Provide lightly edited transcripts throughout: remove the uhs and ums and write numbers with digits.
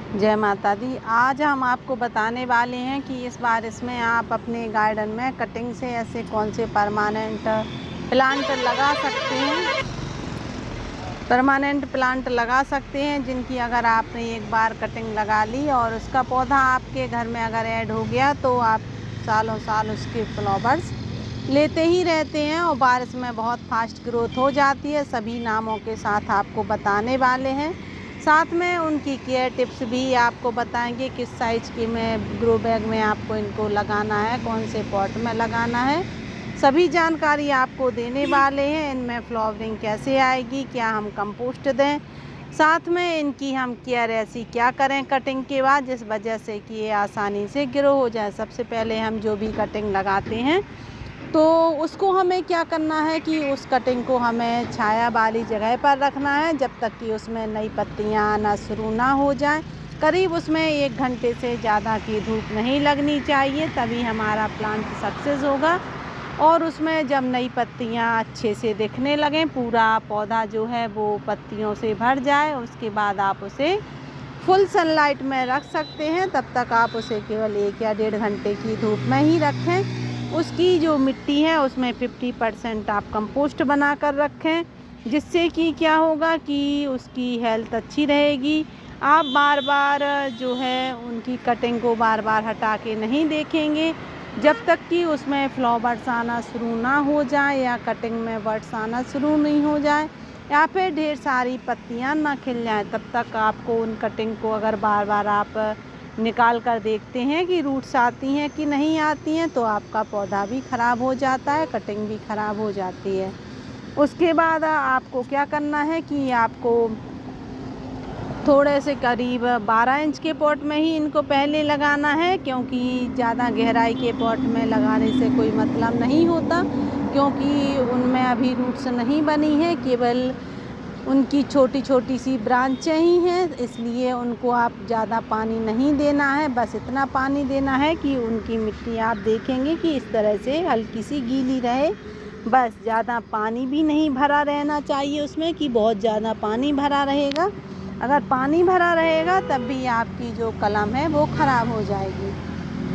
जय माता दी। आज हम आपको बताने वाले हैं कि इस बारिश में आप अपने गार्डन में कटिंग से ऐसे कौन से परमानेंट प्लांट लगा सकते हैं। जिनकी अगर आपने एक बार कटिंग लगा ली और उसका पौधा आपके घर में अगर ऐड हो गया तो आप सालों साल उसके फ्लावर्स लेते ही रहते हैं और बारिश में बहुत फास्ट ग्रोथ हो जाती है। सभी नामों के साथ आपको बताने वाले हैं, साथ में उनकी केयर टिप्स भी आपको बताएंगे। किस साइज़ की में ग्रो बैग में आपको इनको लगाना है, कौन से पॉट में लगाना है, सभी जानकारी आपको देने वाले हैं। इनमें फ्लावरिंग कैसे आएगी, क्या हम कंपोस्ट दें, साथ में इनकी हम केयर ऐसी क्या करें कटिंग के बाद जिस वजह से कि ये आसानी से ग्रो हो जाए। सबसे पहले हम जो भी कटिंग लगाते हैं तो उसको हमें क्या करना है कि उस कटिंग को हमें छाया वाली जगह पर रखना है जब तक कि उसमें नई पत्तियां आना शुरू ना हो जाएं। करीब उसमें 1 घंटे से ज़्यादा की धूप नहीं लगनी चाहिए, तभी हमारा प्लांट सक्सेस होगा। और उसमें जब नई पत्तियां अच्छे से दिखने लगें, पूरा पौधा जो है वो पत्तियों से भर जाए, उसके बाद आप उसे फुल सनलाइट में रख सकते हैं। तब तक आप उसे केवल 1 या 1.5 घंटे की धूप में ही रखें। उसकी जो मिट्टी है उसमें 50% आप कंपोस्ट बना कर रखें, जिससे कि क्या होगा कि उसकी हेल्थ अच्छी रहेगी। आप बार बार जो है उनकी कटिंग को बार बार हटा के नहीं देखेंगे जब तक कि उसमें फ्लावर्स आना शुरू ना हो जाए या कटिंग में बर्ड्स आना शुरू नहीं हो जाए या फिर ढेर सारी पत्तियां ना खिल जाएं। तब तक आपको उन कटिंग को अगर बार बार आप निकाल कर देखते हैं कि रूट्स आती हैं कि नहीं आती हैं तो आपका पौधा भी ख़राब हो जाता है, कटिंग भी ख़राब हो जाती है। उसके बाद आपको क्या करना है कि आपको थोड़े से करीब 12 इंच के पॉट में ही इनको पहले लगाना है, क्योंकि ज़्यादा गहराई के पॉट में लगाने से कोई मतलब नहीं होता, क्योंकि उनमें अभी रूट्स नहीं बनी है, केवल उनकी छोटी छोटी सी ब्रांचें ही हैं। इसलिए उनको आप ज़्यादा पानी नहीं देना है, बस इतना पानी देना है कि उनकी मिट्टी आप देखेंगे कि इस तरह से हल्की सी गीली रहे। बस ज़्यादा पानी भी नहीं भरा रहना चाहिए उसमें कि बहुत ज़्यादा पानी भरा रहेगा। अगर पानी भरा रहेगा तब भी आपकी जो कलम है वो ख़राब हो जाएगी।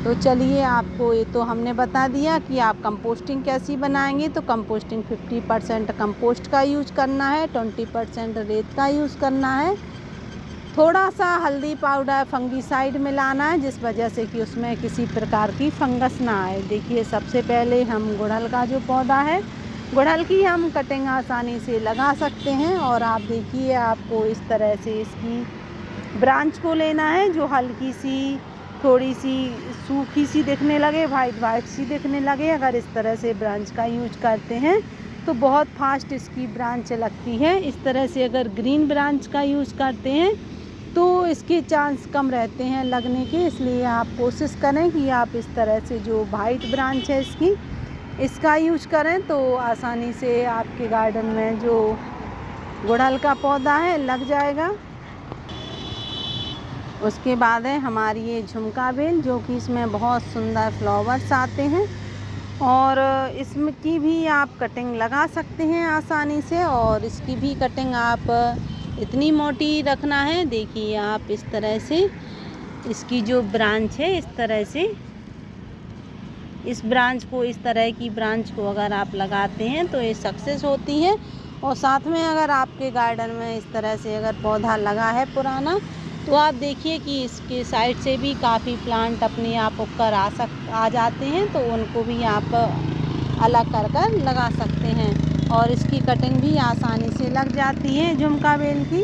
तो चलिए, आपको ये तो हमने बता दिया कि आप कंपोस्टिंग कैसी बनाएंगे। तो कंपोस्टिंग 50% कंपोस्ट का यूज़ करना है, 20% रेत का यूज़ करना है, थोड़ा सा हल्दी पाउडर फंगीसाइड मिलाना है जिस वजह से कि उसमें किसी प्रकार की फंगस ना आए। देखिए, सबसे पहले हम गुड़हल का जो पौधा है, गुड़हल की हम कटिंग आसानी से लगा सकते हैं। और आप देखिए, आपको इस तरह से इसकी ब्रांच को लेना है जो हल्की सी थोड़ी सी सूखी सी दिखने लगे, वाइट सी दिखने लगे। अगर इस तरह से ब्रांच का यूज करते हैं तो बहुत फास्ट इसकी ब्रांच लगती है। इस तरह से अगर ग्रीन ब्रांच का यूज़ करते हैं तो इसके चांस कम रहते हैं लगने के। इसलिए आप कोशिश करें कि आप इस तरह से जो वाइट ब्रांच है इसका यूज करें, तो आसानी से आपके गार्डन में जो गुड़हल का पौधा है लग जाएगा। उसके बाद है हमारी ये झुमका बेल, जो कि इसमें बहुत सुंदर फ्लावर्स आते हैं और इसमें की भी आप कटिंग लगा सकते हैं आसानी से। और इसकी भी कटिंग आप इतनी मोटी रखना है, देखिए आप इस तरह से इसकी जो ब्रांच है इस तरह से इस ब्रांच को, इस तरह की ब्रांच को अगर आप लगाते हैं तो ये सक्सेस होती है। और साथ में अगर आपके गार्डन में इस तरह से अगर पौधा लगा है पुराना, तो आप देखिए कि इसके साइड से भी काफ़ी प्लांट अपने आप उगकर आ जाते हैं, तो उनको भी आप अलग कर लगा सकते हैं और इसकी कटिंग भी आसानी से लग जाती है झुमका बेल की।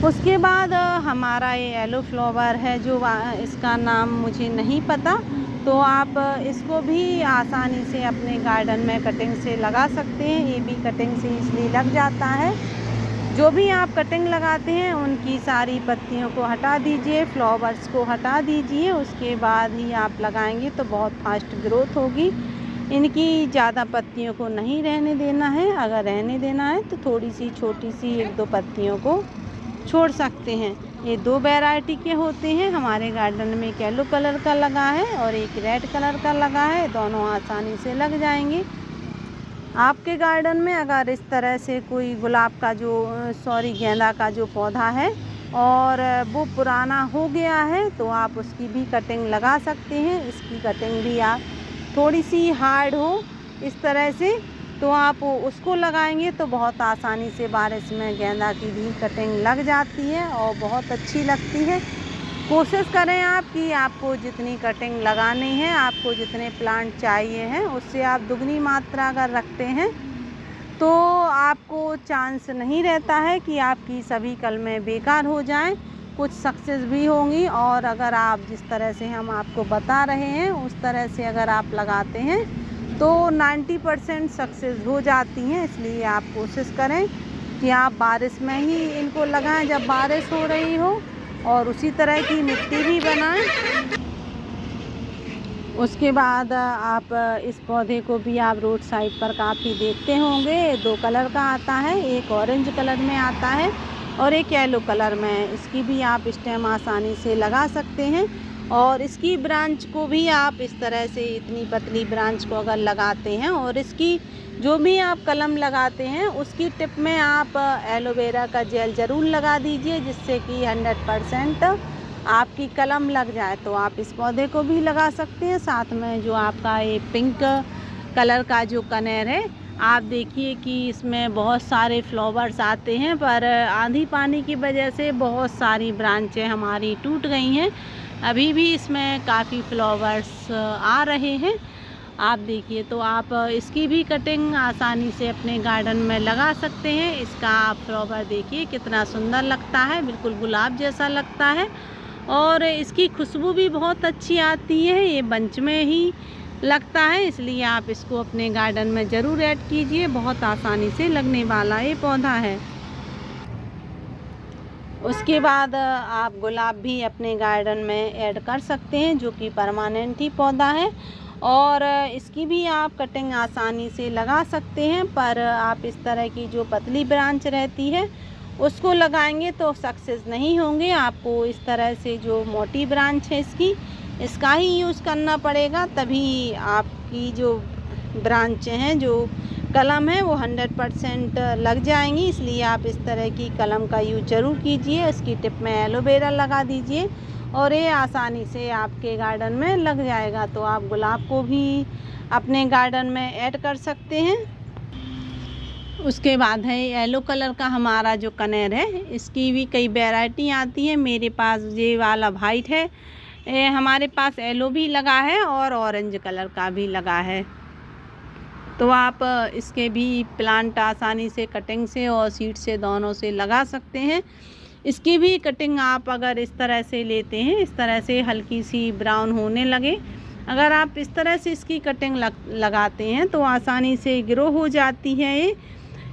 उसके बाद हमारा ये येलो फ्लावर है जो इसका नाम मुझे नहीं पता, तो आप इसको भी आसानी से अपने गार्डन में कटिंग से लगा सकते हैं। ये भी कटिंग से इसलिए लग जाता है, जो भी आप कटिंग लगाते हैं उनकी सारी पत्तियों को हटा दीजिए, फ्लावर्स को हटा दीजिए, उसके बाद ही आप लगाएंगे तो बहुत फास्ट ग्रोथ होगी। इनकी ज़्यादा पत्तियों को नहीं रहने देना है, अगर रहने देना है तो थोड़ी सी छोटी सी 1-2 पत्तियों को छोड़ सकते हैं। ये 2 वैरायटी के होते हैं। हमारे गार्डन में एक येलो कलर का लगा है और एक रेड कलर का लगा है, दोनों आसानी से लग जाएंगे। आपके गार्डन में अगर इस तरह से कोई गुलाब का जो गेंदा का जो पौधा है और वो पुराना हो गया है तो आप उसकी भी कटिंग लगा सकते हैं। इसकी कटिंग भी आप थोड़ी सी हार्ड हो इस तरह से तो आप उसको लगाएंगे तो बहुत आसानी से बारिश में गेंदा की भी कटिंग लग जाती है और बहुत अच्छी लगती है। कोशिश करें आप कि आपको जितनी कटिंग लगानी है, आपको जितने प्लांट चाहिए हैं उससे आप दुगनी मात्रा अगर रखते हैं तो आपको चांस नहीं रहता है कि आपकी सभी कलमें बेकार हो जाएं, कुछ सक्सेस भी होंगी। और अगर आप जिस तरह से हम आपको बता रहे हैं उस तरह से अगर आप लगाते हैं तो 90% सक्सेस हो जाती हैं। इसलिए आप कोशिश करें कि आप बारिश में ही इनको लगाएं जब बारिश हो रही हो, और उसी तरह की मिट्टी भी बनाएं। उसके बाद आप इस पौधे को भी आप रोड साइड पर काफ़ी देखते होंगे। 2 कलर का आता है, एक ऑरेंज कलर में आता है और एक येलो कलर में। इसकी भी आप स्टेम आसानी से लगा सकते हैं और इसकी ब्रांच को भी आप इस तरह से इतनी पतली ब्रांच को अगर लगाते हैं और इसकी जो भी आप कलम लगाते हैं उसकी टिप में आप एलोवेरा का जेल ज़रूर लगा दीजिए, जिससे कि 100% आपकी कलम लग जाए। तो आप इस पौधे को भी लगा सकते हैं। साथ में जो आपका ये पिंक कलर का जो कनेर है, आप देखिए कि इसमें बहुत सारे फ्लावर्स आते हैं, पर आंधी पानी की वजह से बहुत सारी ब्रांचें हमारी टूट गई हैं। अभी भी इसमें काफ़ी फ्लावर्स आ रहे हैं, आप देखिए। तो आप इसकी भी कटिंग आसानी से अपने गार्डन में लगा सकते हैं। इसका आप फ्लावर देखिए कितना सुंदर लगता है, बिल्कुल गुलाब जैसा लगता है और इसकी खुशबू भी बहुत अच्छी आती है। ये बंच में ही लगता है, इसलिए आप इसको अपने गार्डन में ज़रूर ऐड कीजिए। बहुत आसानी से लगने वाला ये पौधा है। उसके बाद आप गुलाब भी अपने गार्डन में ऐड कर सकते हैं, जो कि परमानेंट ही पौधा है और इसकी भी आप कटिंग आसानी से लगा सकते हैं। पर आप इस तरह की जो पतली ब्रांच रहती है उसको लगाएंगे तो सक्सेस नहीं होंगे। आपको इस तरह से जो मोटी ब्रांच है इसका ही यूज़ करना पड़ेगा, तभी आपकी जो ब्रांचें हैं, जो कलम है, वो 100% लग जाएंगी। इसलिए आप इस तरह की कलम का यूज़ ज़रूर कीजिए। इसकी टिप में एलोवेरा लगा दीजिए और ये आसानी से आपके गार्डन में लग जाएगा। तो आप गुलाब को भी अपने गार्डन में ऐड कर सकते हैं। उसके बाद है येलो कलर का हमारा जो कनेर है, इसकी भी कई वैरायटी आती है। मेरे पास ये वाला वाइट है, हमारे पास येलो भी लगा है और ऑरेंज कलर का भी लगा है। तो आप इसके भी प्लांट आसानी से कटिंग से और सीड से दोनों से लगा सकते हैं। इसकी भी कटिंग आप अगर इस तरह से लेते हैं, इस तरह से हल्की सी ब्राउन होने लगे, अगर आप इस तरह से इसकी कटिंग लगाते हैं तो आसानी से ग्रो हो जाती है ये।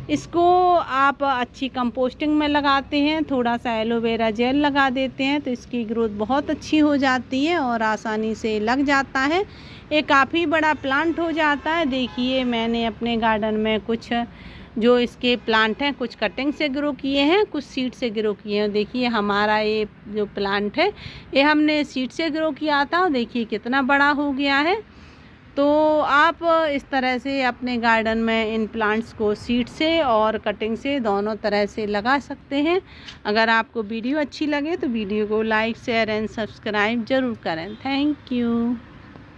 इसको आप अच्छी कंपोस्टिंग में लगाते हैं, थोड़ा सा एलोवेरा जेल लगा देते हैं तो इसकी ग्रोथ बहुत अच्छी हो जाती है और आसानी से लग जाता है। ये काफ़ी बड़ा प्लांट हो जाता है। देखिए मैंने अपने गार्डन में कुछ जो इसके प्लांट हैं, कुछ कटिंग से ग्रो किए हैं, कुछ सीड से ग्रो किए हैं। देखिए हमारा ये जो प्लांट है ये हमने सीड से ग्रो किया था और देखिए कितना बड़ा हो गया है। तो आप इस तरह से अपने गार्डन में इन प्लांट्स को सीड से और कटिंग से दोनों तरह से लगा सकते हैं। अगर आपको वीडियो अच्छी लगे तो वीडियो को लाइक, शेयर एंड सब्सक्राइब ज़रूर करें। Thank you.